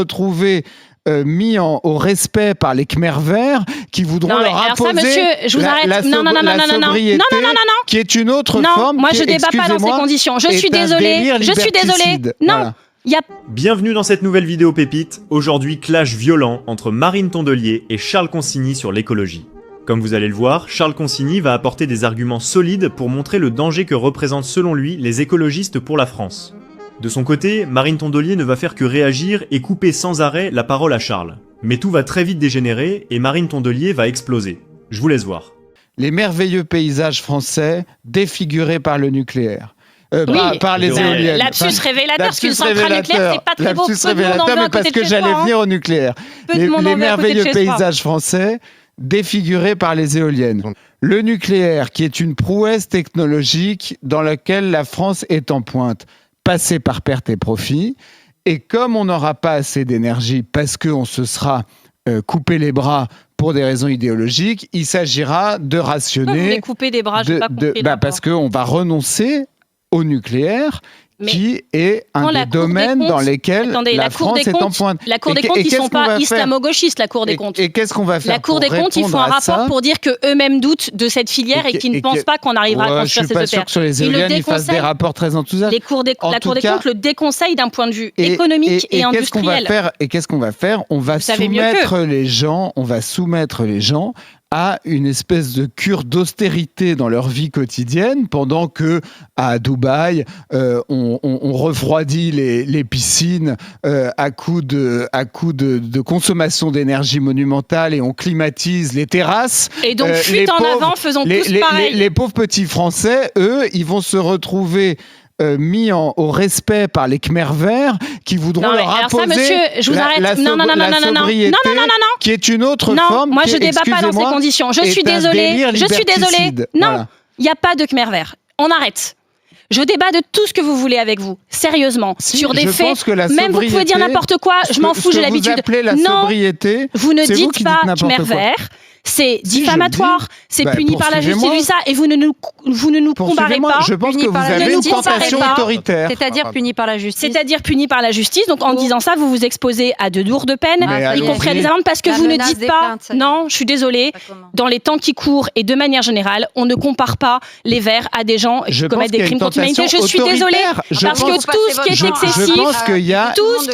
retrouver mis au respect par les Khmers verts qui voudront leur imposer monsieur, je vous arrête. la sobriété, qui est une autre forme. Moi je débat pas dans ces conditions. Je suis désolée. Non. Voilà. Bienvenue dans cette nouvelle vidéo pépite. Aujourd'hui, clash violent entre Marine Tondelier et Charles Consigny sur l'écologie. Comme vous allez le voir, Charles Consigny va apporter des arguments solides pour montrer le danger que représentent selon lui les écologistes pour la France. De son côté, Marine Tondelier ne va faire que réagir et couper sans arrêt la parole à Charles. Mais tout va très vite dégénérer et Marine Tondelier va exploser. Je vous laisse voir. Les merveilleux paysages français défigurés par le nucléaire. Par les éoliennes. Lapsus révélateur, parce qu'une centrale nucléaire, c'est pas très beau. Lapsus révélateur, mais parce que j'allais venir au nucléaire. Les merveilleux paysages français défigurés par les éoliennes. Le nucléaire, qui est une prouesse technologique dans laquelle la France est en pointe, passé par perte et profit, et comme on n'aura pas assez d'énergie parce qu'on se sera coupé les bras pour des raisons idéologiques, il s'agira de rationner... Vous voulez couper des bras, je n'ai pas compris. Parce qu'on va renoncer au nucléaire, qui est un des domaines dans lesquels la France est en pointe. La Cour des comptes, ils ne sont pas islamo-gauchistes, la Cour des comptes. Et qu'est-ce qu'on va faire? La Cour des comptes, ils font un rapport pour dire qu'eux-mêmes doutent de cette filière et qu'ils ne pensent pas qu'on arrivera à construire cette terre. Je ne suis pas sûr que sur les éoliennes, ils fassent des rapports très enthousiastes. La Cour des comptes le déconseille d'un point de vue économique et industriel. Et qu'est-ce qu'on va faire? On va soumettre les gens à une espèce de cure d'austérité dans leur vie quotidienne, pendant que à Dubaï, on refroidit les piscines à coup de consommation d'énergie monumentale, et on climatise les terrasses. Et donc, fuite en avant, faisons tous pareil. Les pauvres petits Français, eux, ils vont se retrouver mis au respect par les Khmers verts qui voudront leur imposer la sobriété, qui est une autre forme. Moi je débat pas dans ces conditions. Je suis désolée. Non, il n'y a pas de Khmers verts. On arrête. Je débat de tout ce que vous voulez avec vous, sérieusement, sur des faits. Même vous pouvez dire n'importe quoi, je m'en fous, j'ai l'habitude. Non, vous ne dites pas Khmers verts. C'est diffamatoire, c'est puni par la justice, ça, et vous ne nous comparez pas. Je pense que vous avez une tentation autoritaire. C'est-à-dire puni par la justice. C'est-à-dire puni par la justice. Donc en disant ça, vous vous exposez à de lourdes peines, y compris à des amendes, parce que vous ne dites pas. Non, je suis désolée. Dans les temps qui courent et de manière générale, on ne compare pas les Verts à des gens qui commettent des crimes contre l'humanité. Je suis désolée, parce que tout ce qui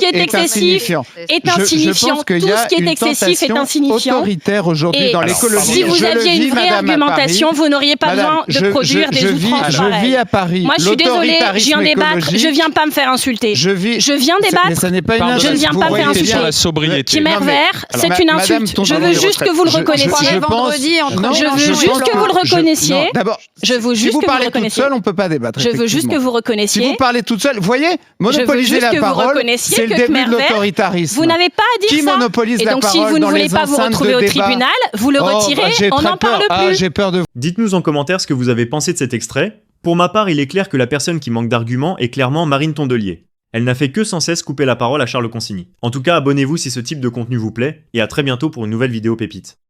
est excessif est insignifiant. Tout ce qui est excessif est insignifiant. Autoritaire aujourd'hui. Si vous aviez une vraie argumentation, vous n'auriez pas besoin de produire des outrances pareilles. Je vis à Paris. Moi, je suis désolée, je viens débattre, je viens pas me faire insulter. Je viens débattre, je ne viens pas me faire insulter. Khmer vert, c'est une insulte. Je veux juste que vous le reconnaissiez. Je veux juste que vous le reconnaissiez. Je veux juste que vous le reconnaissiez. On ne peut pas débattre. Je veux juste que vous reconnaissiez. Si vous parlez toute seule, vous voyez, monopoliser la parole, c'est le début de l'autoritarisme. Vous n'avez pas à dire ça. Qui monopolise la parole dans les enceintes de débat? Et donc, si vous ne voulez pas vous retrouver au tribunal, vous le retirez, on n'en parle plus. J'ai peur de vous. Dites-nous en commentaire ce que vous avez pensé de cet extrait. Pour ma part, il est clair que la personne qui manque d'arguments est clairement Marine Tondelier. Elle n'a fait que sans cesse couper la parole à Charles Consigny. En tout cas, abonnez-vous si ce type de contenu vous plaît, et à très bientôt pour une nouvelle vidéo pépite.